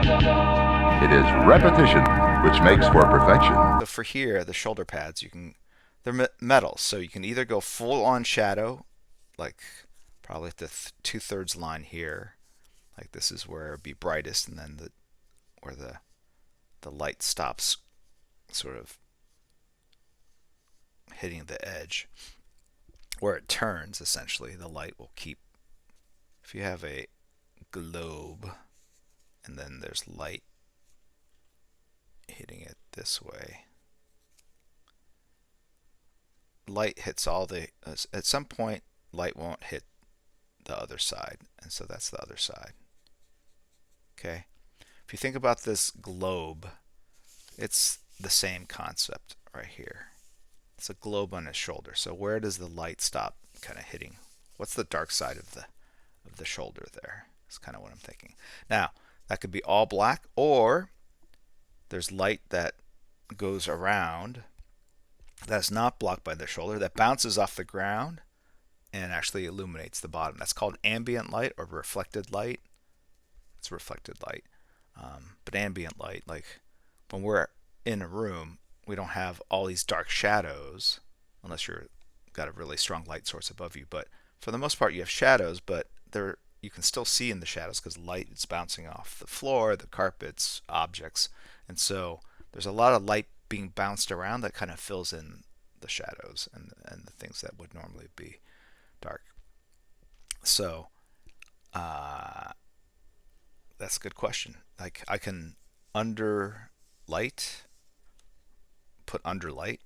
It is repetition which makes for perfection. So for here, the shoulder pads, they're metal, so you can either go full on shadow, like probably at the 2/3 line here, like this is where it'd be brightest, and then where the light stops, sort of hitting the edge, where it turns. Essentially, the light will keep. If you have a globe, and then there's light hitting it this way, light hits all the. At some point, light won't hit the other side, and so that's the other side. Okay, if you think about this globe, it's the same concept right here. It's a globe on his shoulder. So where does the light stop kind of hitting? What's the dark side of the shoulder there? That's kind of what I'm thinking. Now, that could be all black, or there's light that goes around that's not blocked by the shoulder, that bounces off the ground and actually illuminates the bottom. That's called ambient light or reflected light. It's reflected light. But ambient light, like when we're in a room, we don't have all these dark shadows unless you've got a really strong light source above you. But for the most part, you have shadows, but you can still see in the shadows because light is bouncing off the floor, the carpets, objects. And so there's a lot of light being bounced around that kind of fills in the shadows and the things that would normally be dark. So that's a good question. Like I can put under light,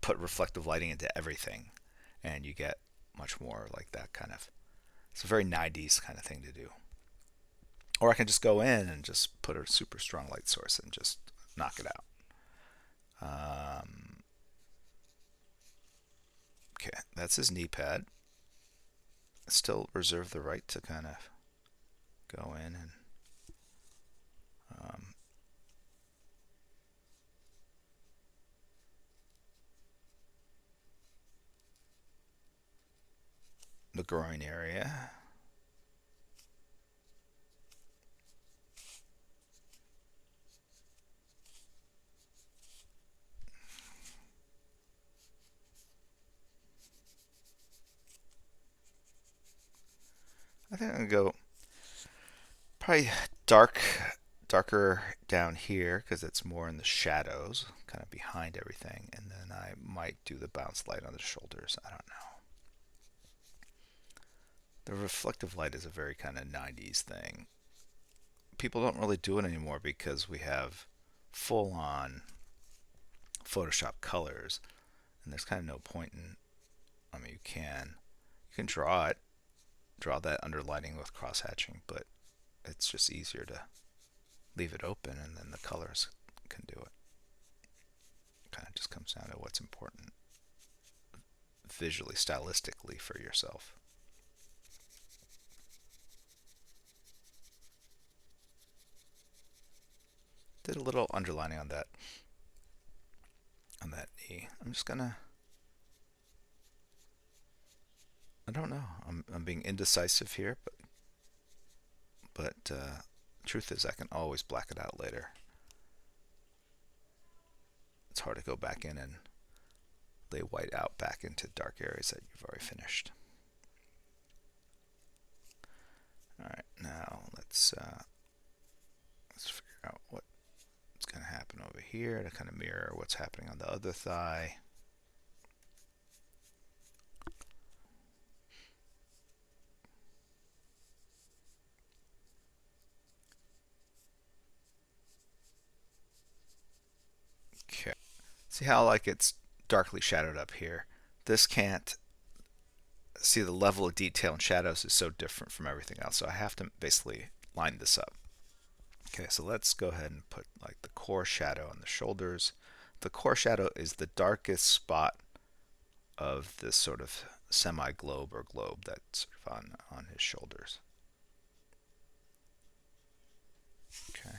put reflective lighting into everything, and you get much more like that kind of. It's a very 90s kind of thing to do. Or I can just go in and just put a super strong light source and just knock it out. Okay, that's his knee pad. Still reserve the right to kind of go in and the groin area. I think I'm gonna go probably darker down here because it's more in the shadows, kind of behind everything, and then I might do the bounce light on the shoulders. I don't know. The reflective light is a very kind of 90s thing. People don't really do it anymore because we have full-on Photoshop colors, and there's kind of no point in. I mean, you can draw that underlining with cross-hatching, but it's just easier to leave it open, and then the colors can do it. Kind of just comes down to what's important visually, stylistically for yourself. Did a little underlining on that knee. I'm just gonna. I don't know. I'm being indecisive here, but truth is I can always black it out later. It's hard to go back in and lay white out back into dark areas that you've already finished. All right, now let's figure out what's going to happen over here to kind of mirror what's happening on the other thigh. Okay, see how like it's darkly shadowed up here. This can't see the level of detail in shadows is so different from everything else, so I have to basically line this up. Okay, so let's go ahead and put like the core shadow on the shoulders. The core shadow is the darkest spot of this sort of semi-globe or globe that's sort of on his shoulders. Okay.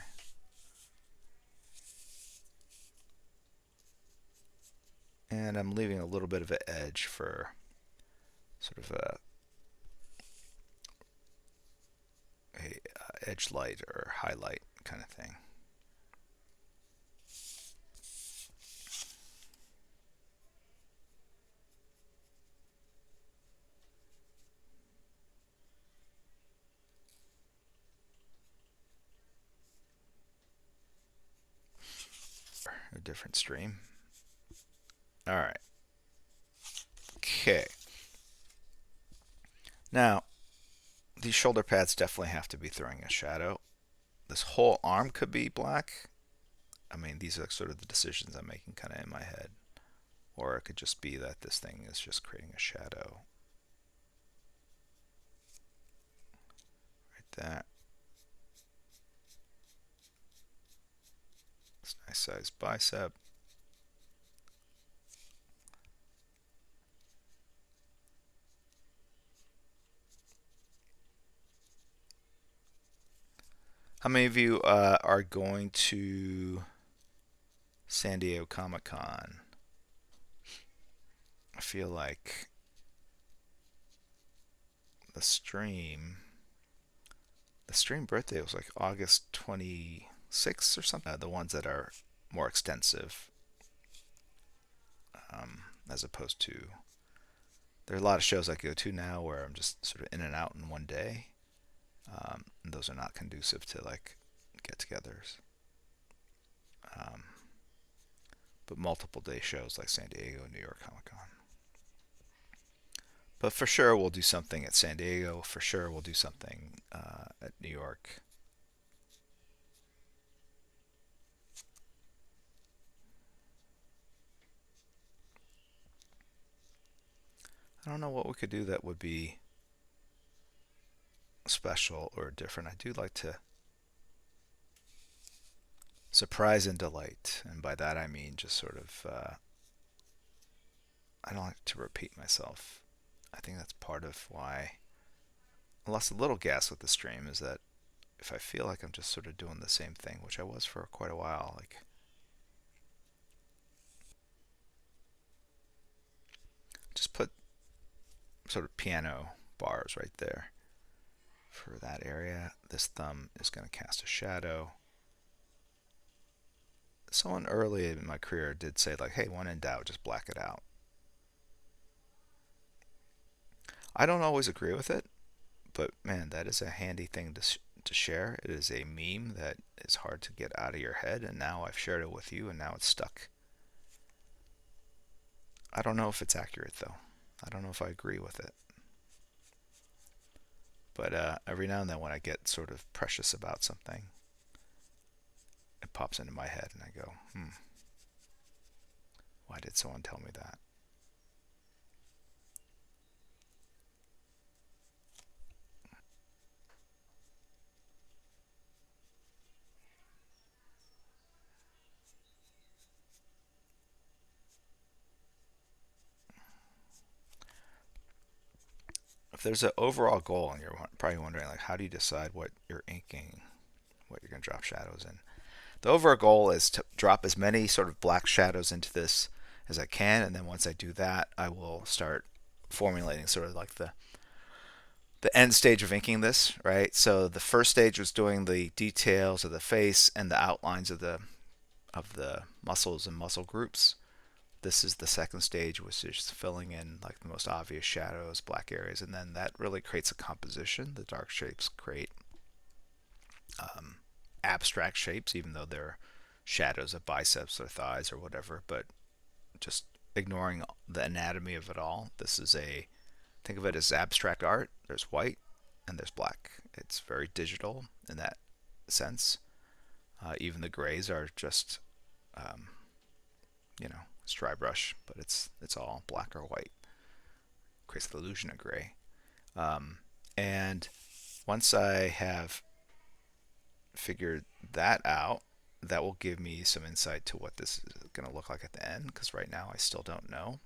And I'm leaving a little bit of an edge for sort of a edge light or highlight kind of thing. A different stream. All right. Okay. Now, these shoulder pads definitely have to be throwing a shadow. This whole arm could be black. I mean, these are sort of the decisions I'm making kind of in my head. Or it could just be that this thing is just creating a shadow. Right there. It's a nice sized bicep. How many of you are going to San Diego Comic-Con? I feel like the stream birthday was like August 26th or something. The ones that are more extensive, as opposed to, there are a lot of shows I go to now where I'm just sort of in and out in one day. And those are not conducive to like get-togethers. But multiple day shows like San Diego and New York Comic Con. But for sure we'll do something at San Diego. For sure we'll do something at New York. I don't know what we could do that would be special or different. I do like to surprise and delight, and by that I mean just sort of I don't like to repeat myself. I think that's part of why I lost a little gas with the stream, is that if I feel like I'm just sort of doing the same thing, which I was for quite a while, like just put sort of piano bars right there for that area. This thumb is going to cast a shadow. Someone early in my career did say like, hey, when in doubt, just black it out. I don't always agree with it, but man, that is a handy thing to share. It is a meme that is hard to get out of your head, and now I've shared it with you, and now it's stuck. I don't know if it's accurate though. I don't know if I agree with it. But every now and then when I get sort of precious about something, it pops into my head and I go, why did someone tell me that? If there's an overall goal, and you're probably wondering, like, how do you decide what you're inking, what you're going to drop shadows in? The overall goal is to drop as many sort of black shadows into this as I can, and then once I do that, I will start formulating sort of like the end stage of inking this, right? So the first stage was doing the details of the face and the outlines of the muscles and muscle groups. This is the second stage, which is filling in like the most obvious shadows, black areas, and then that really creates a composition. The dark shapes create abstract shapes, even though they're shadows of biceps or thighs or whatever, but just ignoring the anatomy of it all. This is think of it as abstract art. There's white and there's black. It's very digital in that sense. Even the grays are just, it's dry brush, but it's all black or white. Creates the illusion of gray. And once I have figured that out, that will give me some insight to what this is going to look like at the end, because right now I still don't know.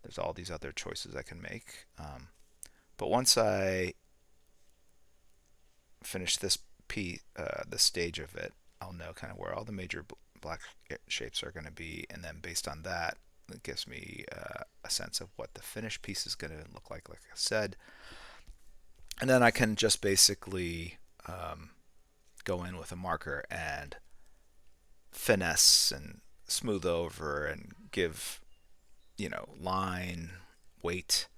There's all these other choices I can make. But once I finish this this stage of it, I'll know kind of where all the major black shapes are going to be, and then based on that, it gives me a sense of what the finished piece is going to look like I said. And then I can just basically go in with a marker and finesse and smooth over and give, line, weight,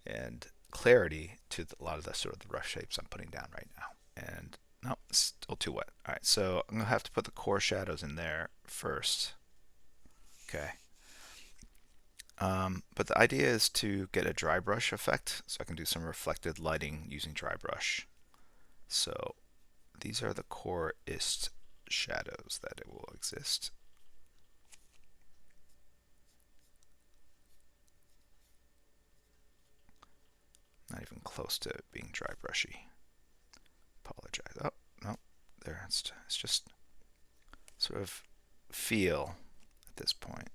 and clarity to a lot of the sort of the rough shapes I'm putting down right now. And no, it's still too wet. All right, so I'm gonna have to put the core shadows in there first. Okay. But the idea is to get a dry brush effect, so I can do some reflected lighting using dry brush. So these are the core-ist shadows that it will exist. Not even close to being dry brushy. Apologize. Oh, no, there. It's just sort of feel at this point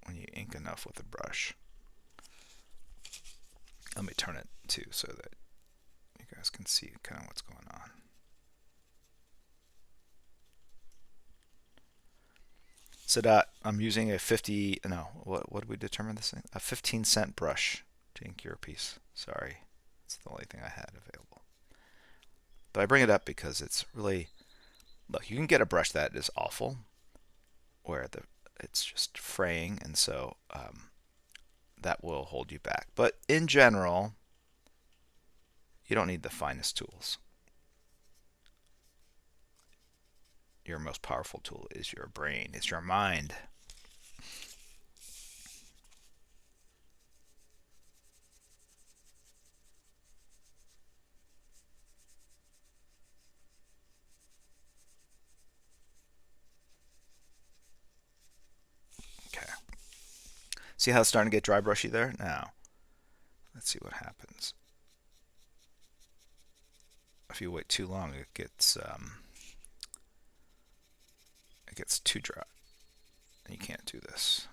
when you ink enough with a brush. Let me turn it too so that you guys can see kind of what's going on. So that I'm using a what did we determine this thing? A 15-cent brush to ink your piece. Sorry, it's the only thing I had available. But I bring it up because it's really, look, you can get a brush that is awful, where it's just fraying, and so that will hold you back. But in general, you don't need the finest tools. Your most powerful tool is your brain, it's your mind. Okay. See how it's starting to get dry brushy there? Now, let's see what happens. If you wait too long, it gets too dry. And you can't do this.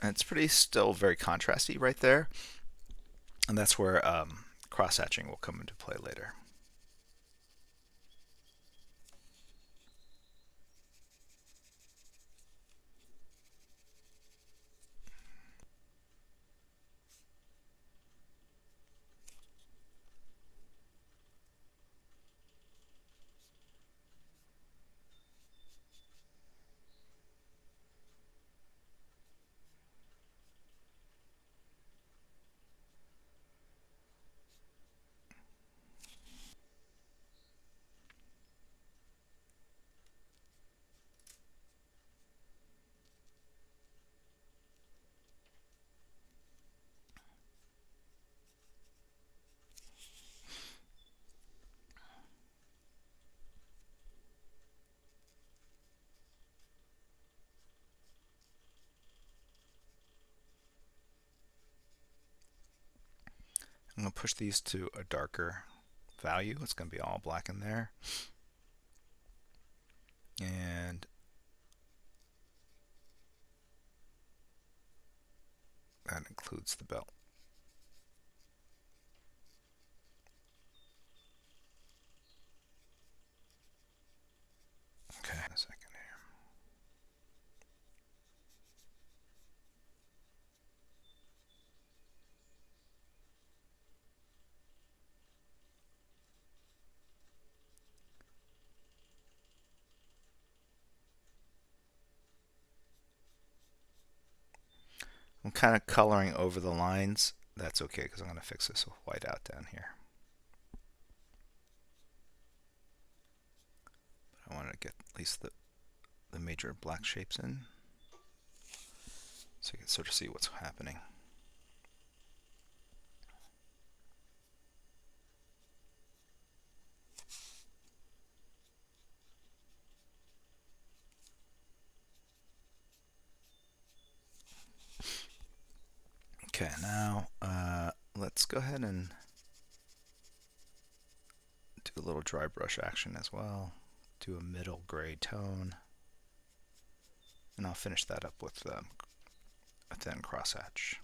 And it's still very contrasty right there. And that's where cross-hatching will come into play later. I'm going to push these to a darker value. It's going to be all black in there. And that includes the belt. Okay, a second here. I'm kind of coloring over the lines. That's okay because I'm going to fix this with white out down here. But I want to get at least the major black shapes in so you can sort of see what's happening. go ahead and do a little dry brush action as well. Do a middle gray tone. And I'll finish that up with a thin crosshatch.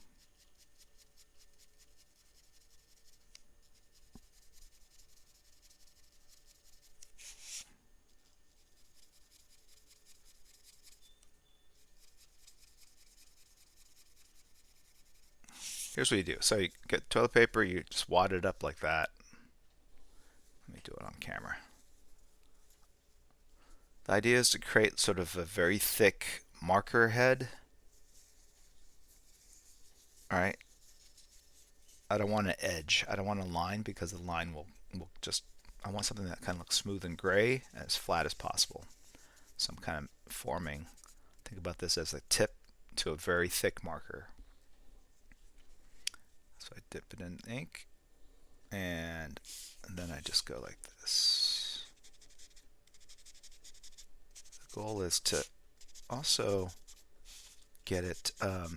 Here's what you do. So you get toilet paper, you just wad it up like that. Let me do it on camera. The idea is to create sort of a very thick marker head. All right. I don't want an edge. I don't want a line because the line will just, I want something that kind of looks smooth and gray and as flat as possible. So I'm kind of forming, think about this as a tip to a very thick marker. So I dip it in ink and then I just go like this. The goal is to also get it a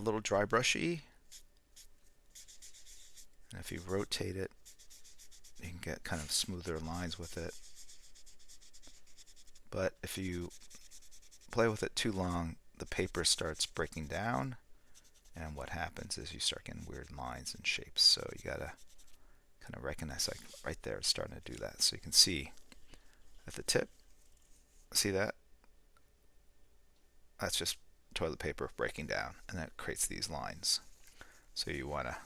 little dry brushy. And if you rotate it, you can get kind of smoother lines with it. But if you play with it too long, the paper starts breaking down. And what happens is you start getting weird lines and shapes. So you gotta kind of recognize, like right there, it's starting to do that. So you can see at the tip, see that? That's just toilet paper breaking down, and that creates these lines. So you wanna,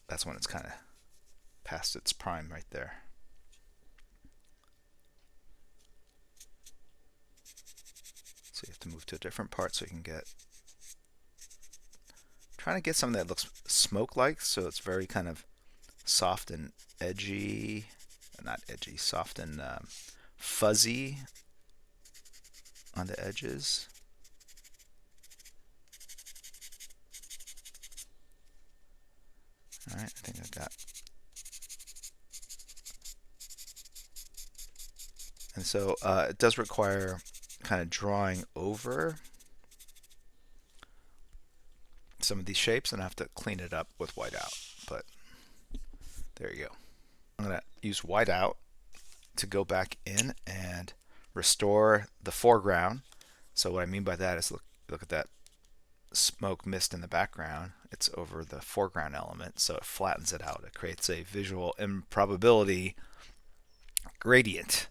that's when it's kind of past its prime right there. So you have to move to a different part so you can get, trying to get something that looks smoke-like, so it's very kind of soft and edgy, not edgy, soft and fuzzy on the edges. All right, I think I got. And so it does require kind of drawing over some of these shapes, and I have to clean it up with whiteout, but there you go. I'm going to use whiteout to go back in and restore the foreground. So what I mean by that is look at that smoke mist in the background. It's over the foreground element, so it flattens it out. It creates a visual improbability gradient.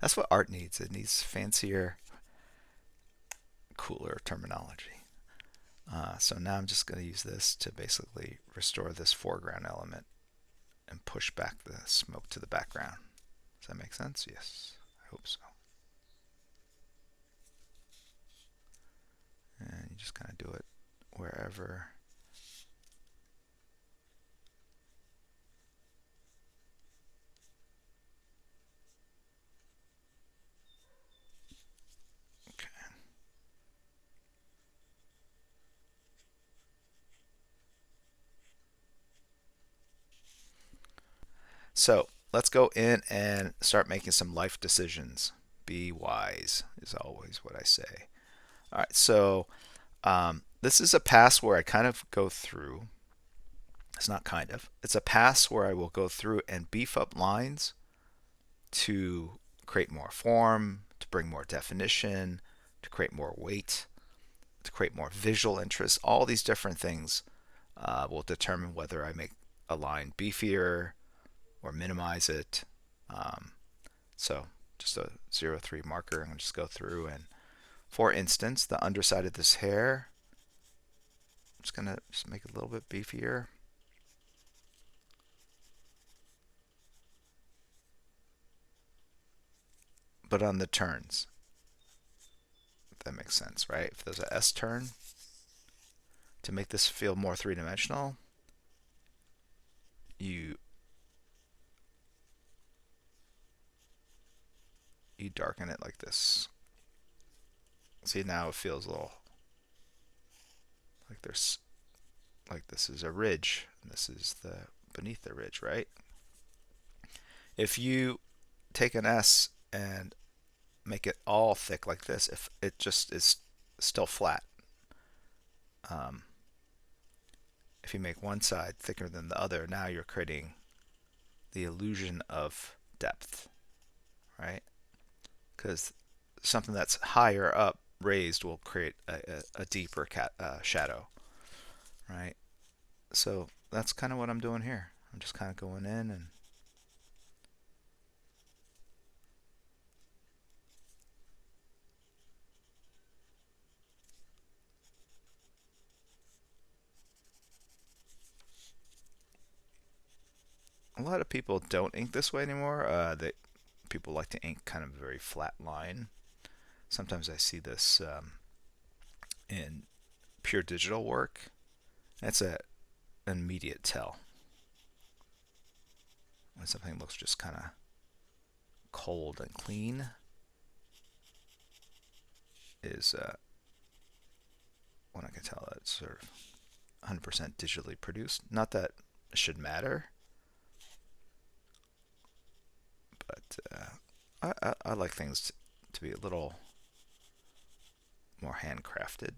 That's what art needs. It needs fancier, cooler terminology. So now I'm just going to use this to basically restore this foreground element and push back the smoke to the background. Does that make sense? Yes, I hope so. And you just kind of do it wherever. Okay. So let's go in and start making some life decisions. Be wise is always what I say. All right, so this is a pass where I kind of go through. It's not kind of. It's a pass where I will go through and beef up lines to create more form, to bring more definition, to create more weight, to create more visual interest. All these different things will determine whether I make a line beefier or minimize it. So just a 0.3 marker. I'm going to just go through and, for instance, the underside of this hair, I'm just going to just make it a little bit beefier. But on the turns, if that makes sense, right? If there's a S turn, to make this feel more three-dimensional, you darken it like this. See, now it feels a little like there's, like this is a ridge, and this is the beneath the ridge, right? If you take an S and make it all thick like this, if it just is still flat, um, if you make one side thicker than the other, now you're creating the illusion of depth, right? Because something that's higher up, raised, will create a deeper shadow, right? So that's kind of what I'm doing here. I'm just kind of going in and a lot of people don't ink this way anymore. People like to ink kind of a very flat line. Sometimes I see this in pure digital work. That's an immediate tell when something looks just kind of cold and clean. Is when I can tell that it's sort of 100% digitally produced. Not that it should matter, but I like things to be a little more handcrafted.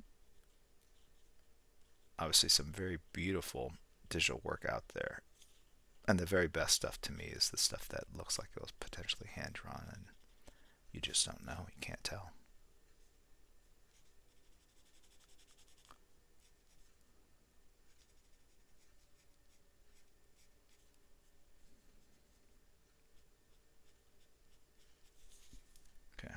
Obviously, some very beautiful digital work out there, and the very best stuff to me is the stuff that looks like it was potentially hand drawn, and you just don't know. You can't tell. Okay.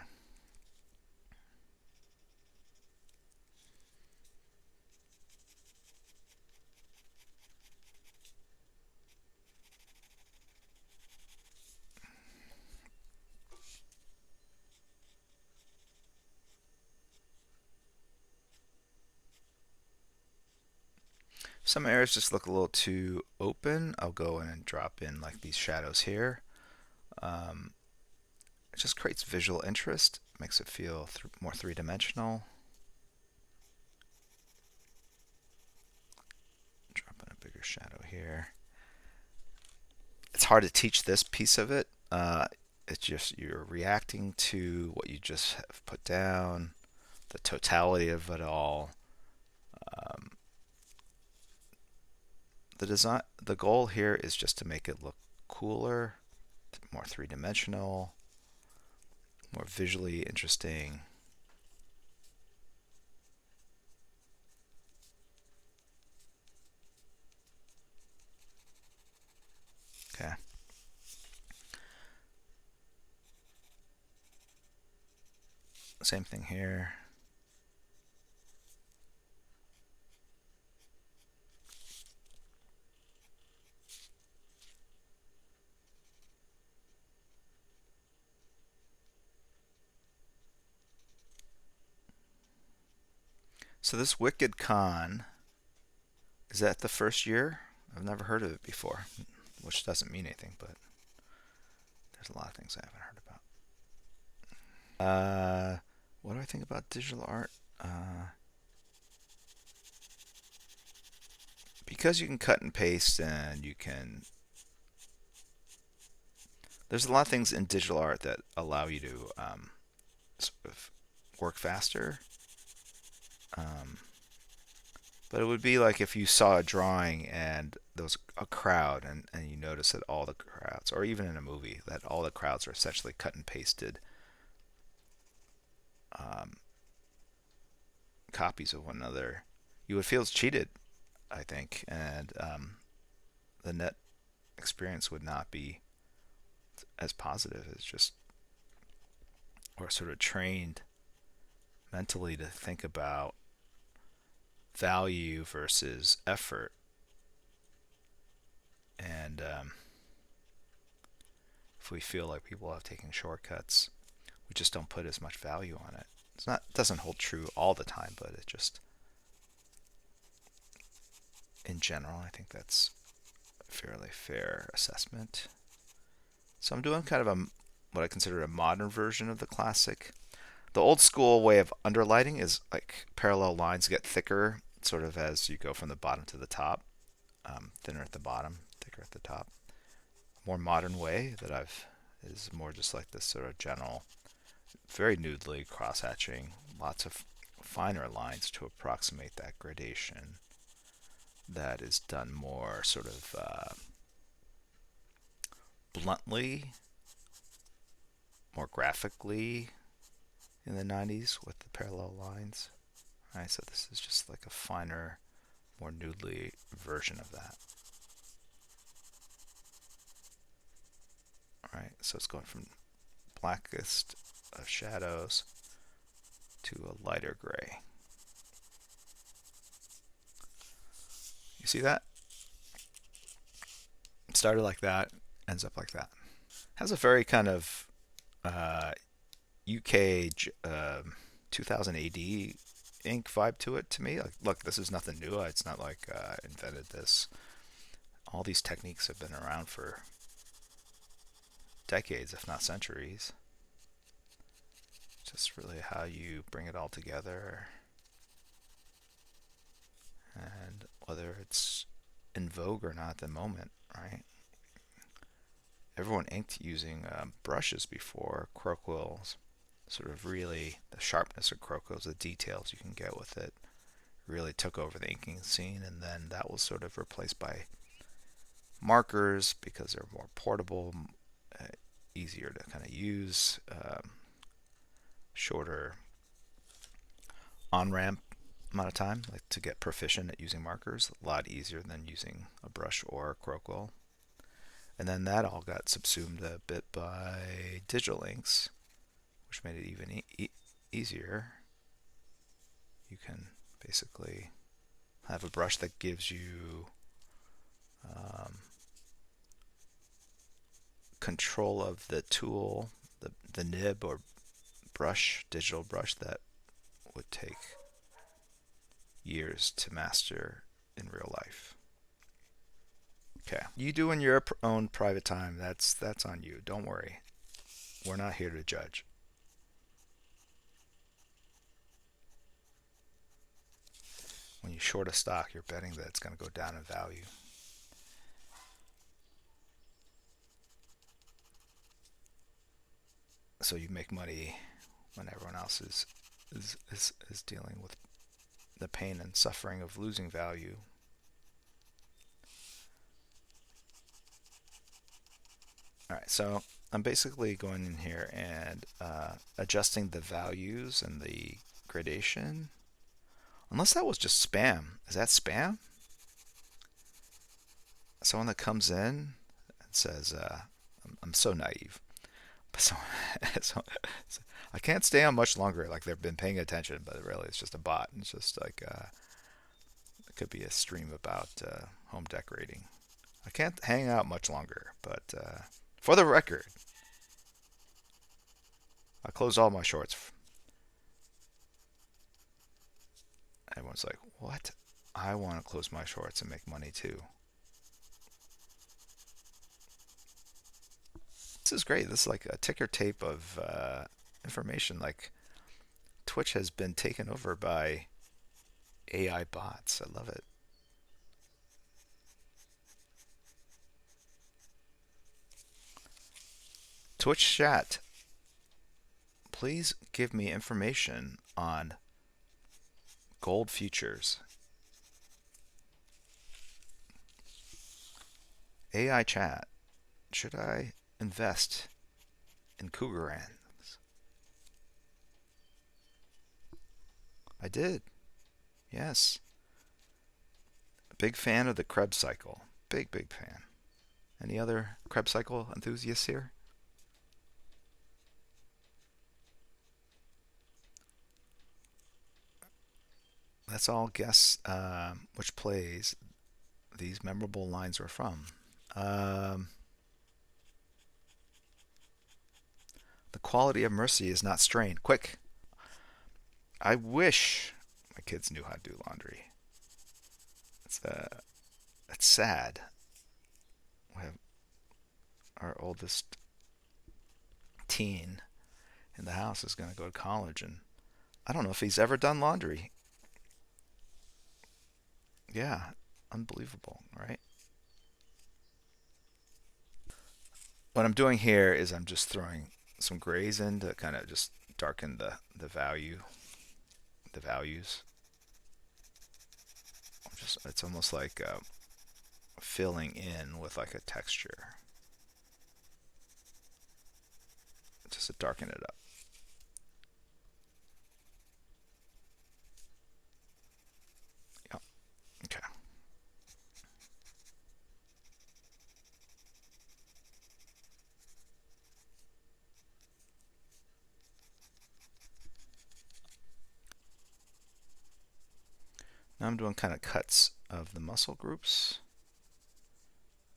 Some areas just look a little too open. I'll go in and drop in like these shadows here. Um, it just creates visual interest, makes it feel more three-dimensional. Drop in a bigger shadow here. It's hard to teach this piece of it. It's just you're reacting to what you just have put down, the totality of it all. Um, the goal here is just to make it look cooler, more three-dimensional, more visually interesting. Okay. Same thing here. So this Wicked Con, is that the first year? I've never heard of it before, which doesn't mean anything, but there's a lot of things I haven't heard about. What do I think about digital art? Because you can cut and paste and you can... There's a lot of things in digital art that allow you to sort of work faster. But it would be like if you saw a drawing and there was a crowd and you notice that all the crowds, or even in a movie, that all the crowds are essentially cut and pasted copies of one another. You would feel cheated, I think, and the net experience would not be as positive. It's just we're sort of trained mentally to think about value versus effort, and if we feel like people have taken shortcuts, we just don't put as much value on it. It doesn't hold true all the time, but it just, in general, I think that's a fairly fair assessment. So I'm doing kind of what I consider a modern version of the classic. The old school way of underlighting is like parallel lines get thicker sort of as you go from the bottom to the top, thinner at the bottom, thicker at the top. A more modern way that I've is more just like this sort of general, very noodly cross hatching, lots of finer lines to approximate that gradation that is done more sort of bluntly, more graphically in the 90s with the parallel lines. All right, so this is just like a finer, more noodly version of that. All right, so it's going from blackest of shadows to a lighter gray. You see that? It started like that, ends up like that. Has a very kind of UK 2000 AD ink vibe to it to me. Like, look, this is nothing new. It's not like I invented this. All these techniques have been around for decades, if not centuries. Just really how you bring it all together and whether it's in vogue or not at the moment, right? Everyone inked using brushes before. Croquills, sort of really the sharpness of Croquills, the details you can get with it, really took over the inking scene, and then that was sort of replaced by markers because they're more portable, easier to kind of use, shorter on-ramp amount of time, like to get proficient at using markers, a lot easier than using a brush or a Croquill. And then that all got subsumed a bit by digital inks, which made it even easier. You can basically have a brush that gives you control of the tool, the nib or brush, digital brush that would take years to master in real life. Okay, you do in your own private time. That's on you. Don't worry. We're not here to judge. When you short a stock, you're betting that it's going to go down in value. So you make money when everyone else is dealing with the pain and suffering of losing value. All right, so I'm basically going in here and adjusting the values and the gradation. Unless that was just spam. Is that spam? Someone that comes in and says, I'm so naive. So I can't stay on much longer. Like they've been paying attention, but really it's just a bot. It's just like it could be a stream about home decorating. I can't hang out much longer, but for the record, I closed all my shorts. Everyone's like, what? I want to close my shorts and make money too. This is great. This is like a ticker tape of information. Like Twitch has been taken over by AI bots. I love it. Twitch chat, please give me information on gold futures. AI chat, should I invest in Krugerrands? I did. Yes. Big fan of the Krebs cycle. Big fan. Any other Krebs cycle enthusiasts here? Let's all guess which plays these memorable lines were from. The quality of mercy is not strained. Quick. I wish my kids knew how to do laundry. It's sad. We have our oldest teen in the house is going to go to college, and I don't know if he's ever done laundry. Yeah, unbelievable, right? What I'm doing here is I'm just throwing some grays in to kind of just darken the value the values. It's almost like filling in with like a texture, just to darken it up. Yep. Okay. Now I'm doing kind of cuts of the muscle groups.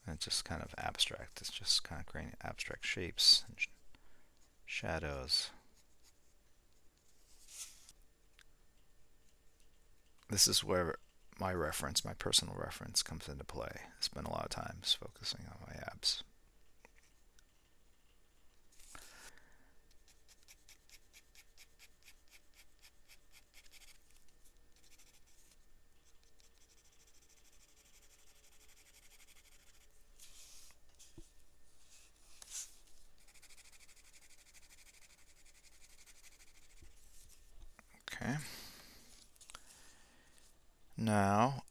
And it's just kind of abstract. It's just kind of creating abstract shapes and shadows. This is where my reference, my personal reference, comes into play. I spend a lot of time focusing on my abs. Okay. Now,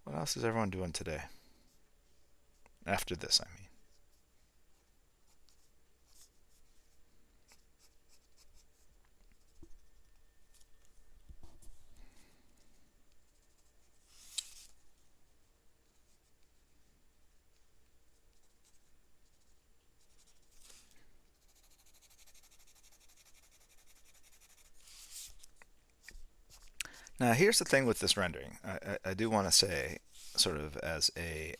what else is everyone doing today? After this, I mean. Now, here's the thing with this rendering. I do want to say, sort of as a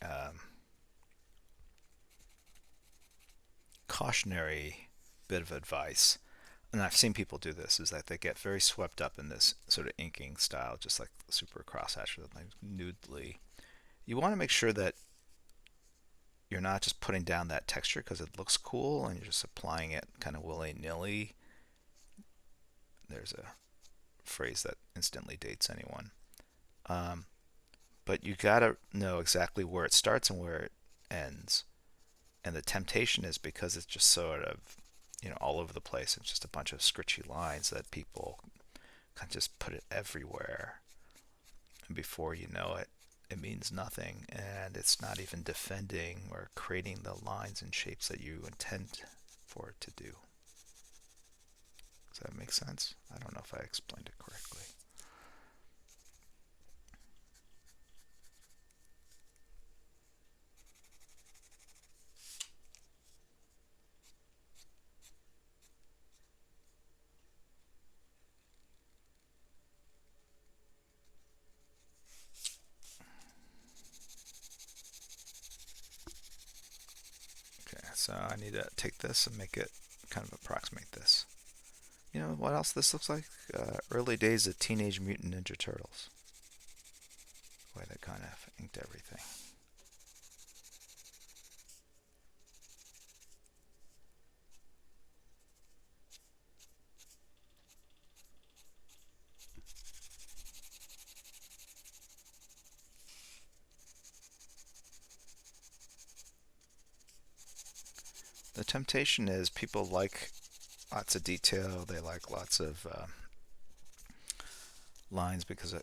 cautionary bit of advice, and I've seen people do this, is that they get very swept up in this sort of inking style, just like super crosshatch, like nudely. You want to make sure that you're not just putting down that texture because it looks cool and you're just applying it kind of willy-nilly. There's a phrase that instantly dates anyone. But you gotta know exactly where it starts and where it ends. And the temptation is, because it's just sort of, all over the place. It's just a bunch of scritchy lines that people can just put it everywhere. And before you know it, it means nothing. And it's not even defending or creating the lines and shapes that you intend for it to do. Does that make sense? I don't know if I explained it correctly. Okay, so I need to take this and make it kind of approximate this. You know what else this looks like? Early days of Teenage Mutant Ninja Turtles. The way they kind of inked everything. The temptation is, people like lots of detail. They like lots of lines because,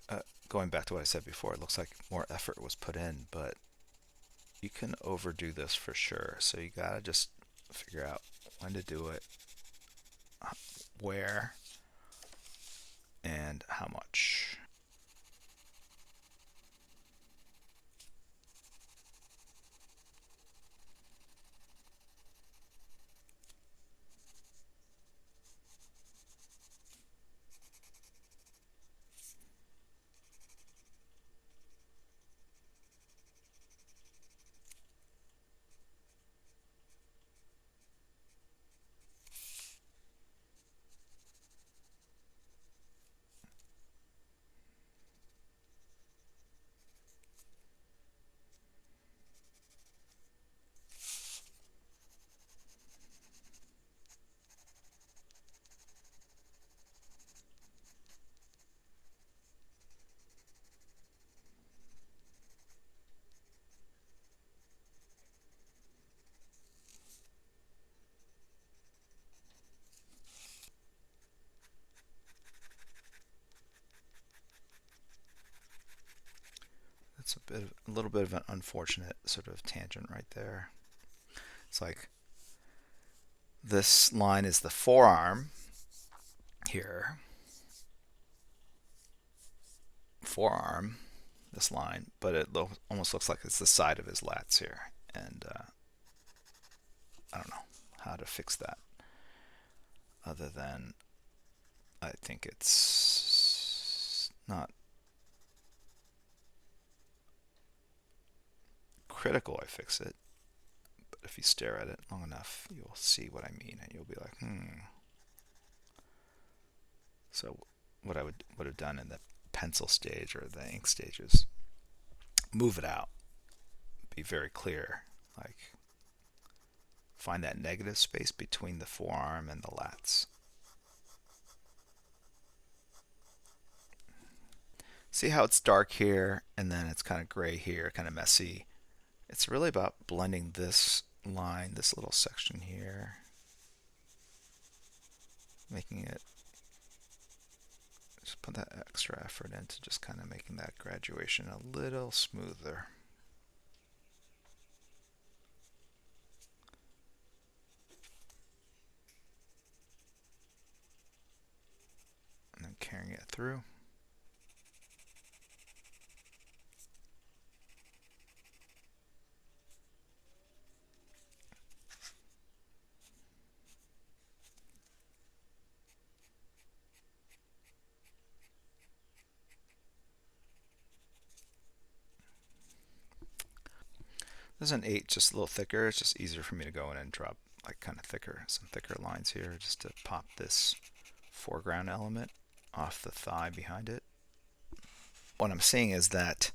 going back to what I said before, it looks like more effort was put in, but you can overdo this for sure. So you gotta just figure out when to do it, where, and how much. It's a little bit of an unfortunate sort of tangent right there. It's like this line is the forearm here. Forearm, this line, but it almost looks like it's the side of his lats here. And I don't know how to fix that other than I think it's not critical I fix it, but if you stare at it long enough, you'll see what I mean, and you'll be like, So what I would have done in the pencil stage or the ink stage is move it out, be very clear, like find that negative space between the forearm and the lats. See how it's dark here and then it's kind of gray here, kind of messy. It's really about blending this line, this little section here, making it, just put that extra effort into just kind of making that graduation a little smoother. And then carrying it through. This is an 8, just a little thicker. It's just easier for me to go in and drop like kind of some thicker lines here just to pop this foreground element off the thigh behind it. What I'm seeing is that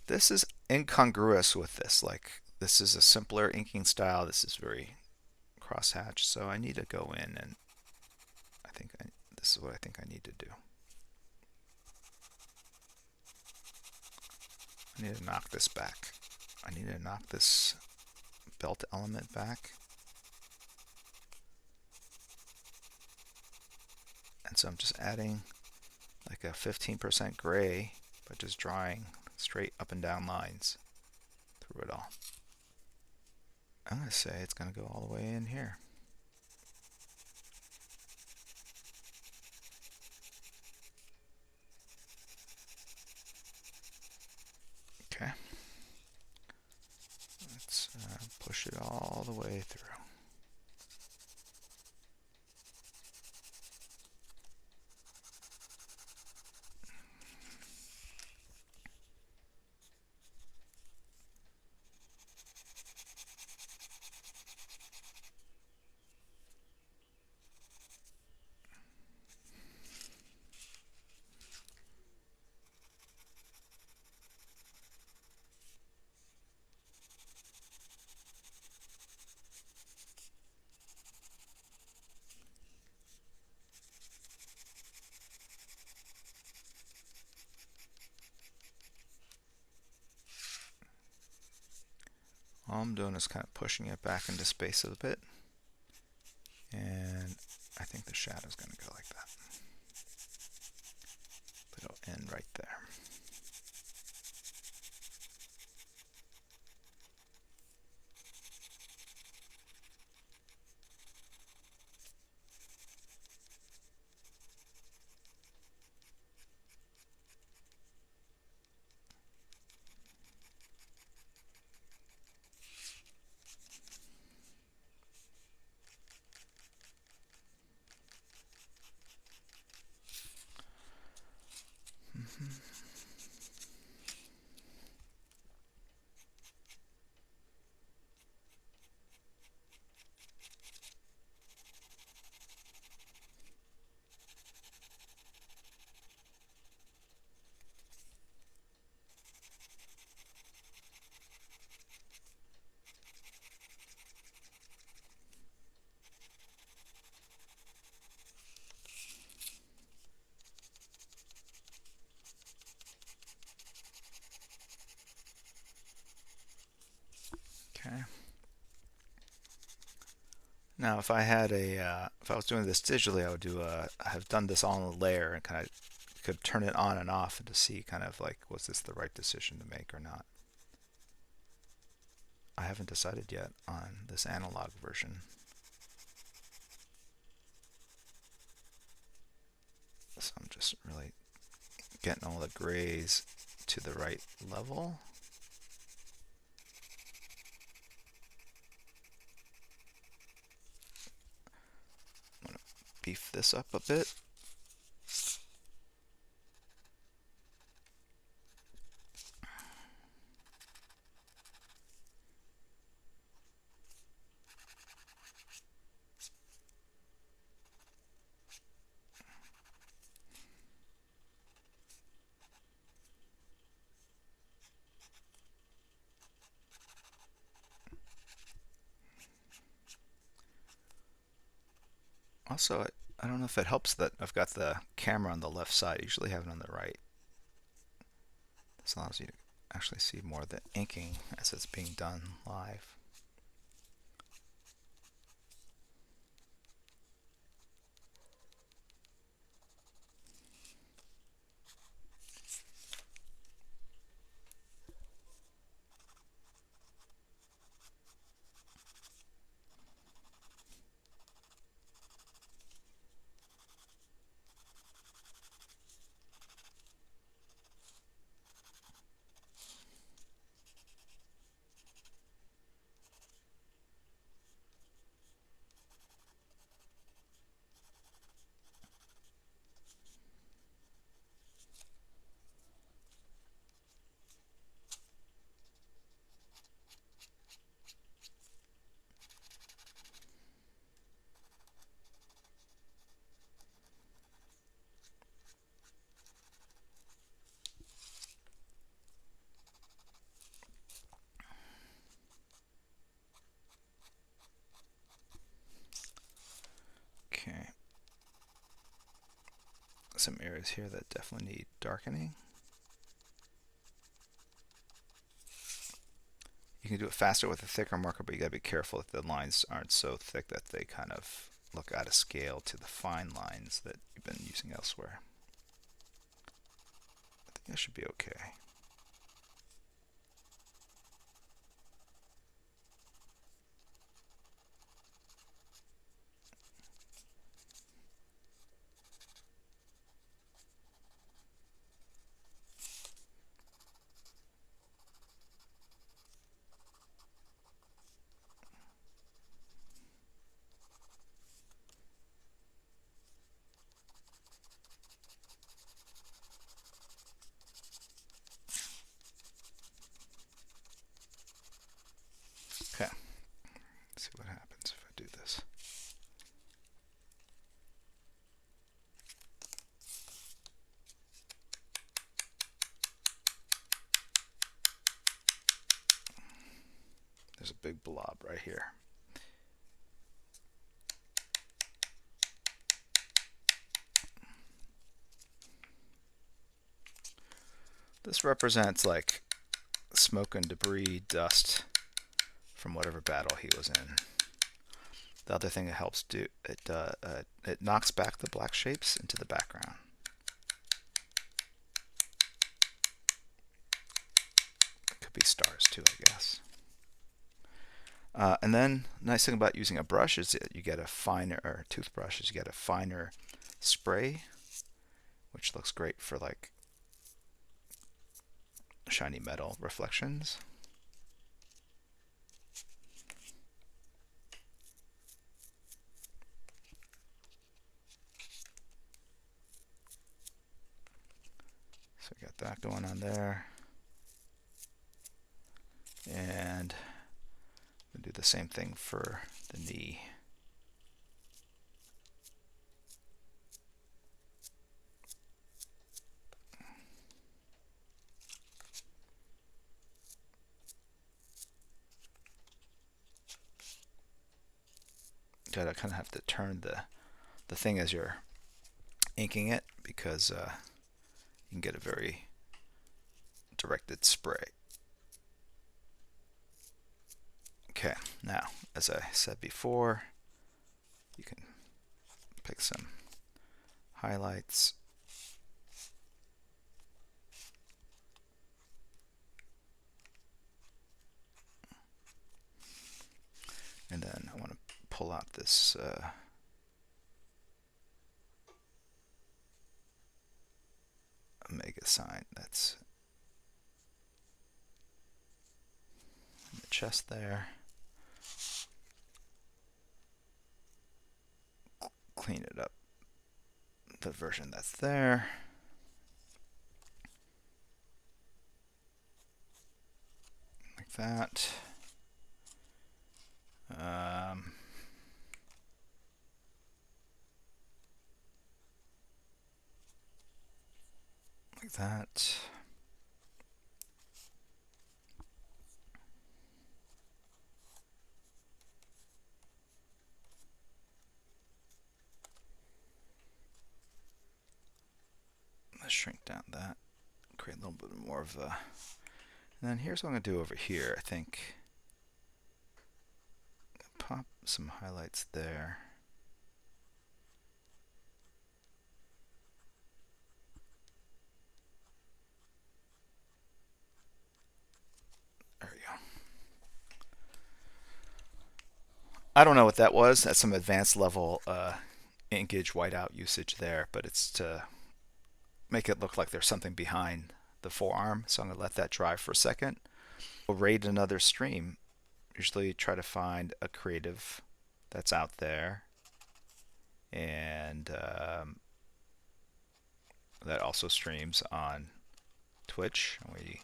this is incongruous with this. Like this is a simpler inking style. This is very crosshatch. So I need to go in and this is what I think I need to do. I need to knock this back. I need to knock this belt element back. And so I'm just adding like a 15% gray by just drawing straight up and down lines through it all. I'm going to say it's going to go all the way in here. Okay. Let's push it all the way through. All I'm doing is kind of pushing it back into space a bit. And I think the shadow is going to go like that. But it'll end right there. Okay. Now, if I had if I was doing this digitally, I would have done this all in a layer and kind of could turn it on and off to see kind of like, was this the right decision to make or not. I haven't decided yet on this analog version. So I'm just really getting all the grays to the right level. I'm going to beef this up a bit. Also, I don't know if it helps that I've got the camera on the left side. I usually have it on the right. This allows you to actually see more of the inking as it's being done live. Okay. Some areas here that definitely need darkening. You can do it faster with a thicker marker, but you gotta be careful that the lines aren't so thick that they kind of look out of scale to the fine lines that you've been using elsewhere. I think that should be okay. Okay, let's see what happens if I do this. There's a big blob right here. This represents like smoke and debris, dust from whatever battle he was in. The other thing it helps do, it knocks back the black shapes into the background. It could be stars too, I guess. And then, nice thing about using a brush is that you get a finer, or toothbrush is you get a finer spray, which looks great for like shiny metal reflections. So we got that going on there. And we'll do the same thing for the knee. Gotta kind of have to turn the thing as you're inking it, because you can get a very directed spray. Okay, now, as I said before, you can pick some highlights pull out this Omega sign that's in the chest there. Clean it up, the version that's there. Like that. Like that. Let's shrink down that, create a little bit more of a, and then here's what I'm going to do over here. I think pop some highlights there. There we go. I don't know what that was. That's some advanced level inkage whiteout usage there, but it's to make it look like there's something behind the forearm. So I'm going to let that dry for a second. We'll raid another stream. Usually try to find a creative that's out there, and that also streams on Twitch. And we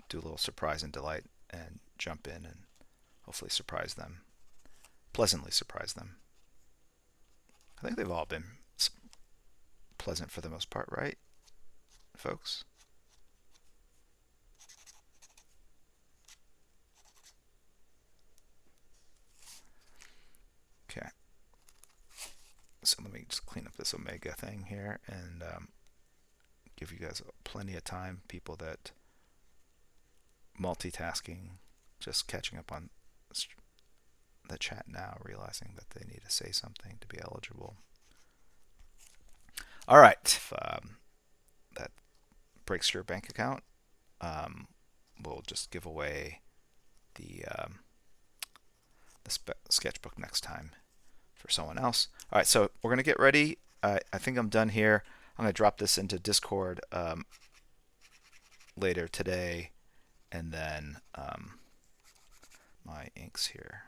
do a little surprise and delight and jump in and hopefully surprise them, pleasantly surprise them. I think they've all been pleasant for the most part, right, folks? Okay. So let me just clean up this Omega thing here and give you guys plenty of time, people that multitasking, just catching up on the chat now, realizing that they need to say something to be eligible. All right. If, that breaks your bank account, we'll just give away the sketchbook next time for someone else. All right, so we're going to get ready. I think I'm done here. I'm going to drop this into Discord later today, and then my inks here.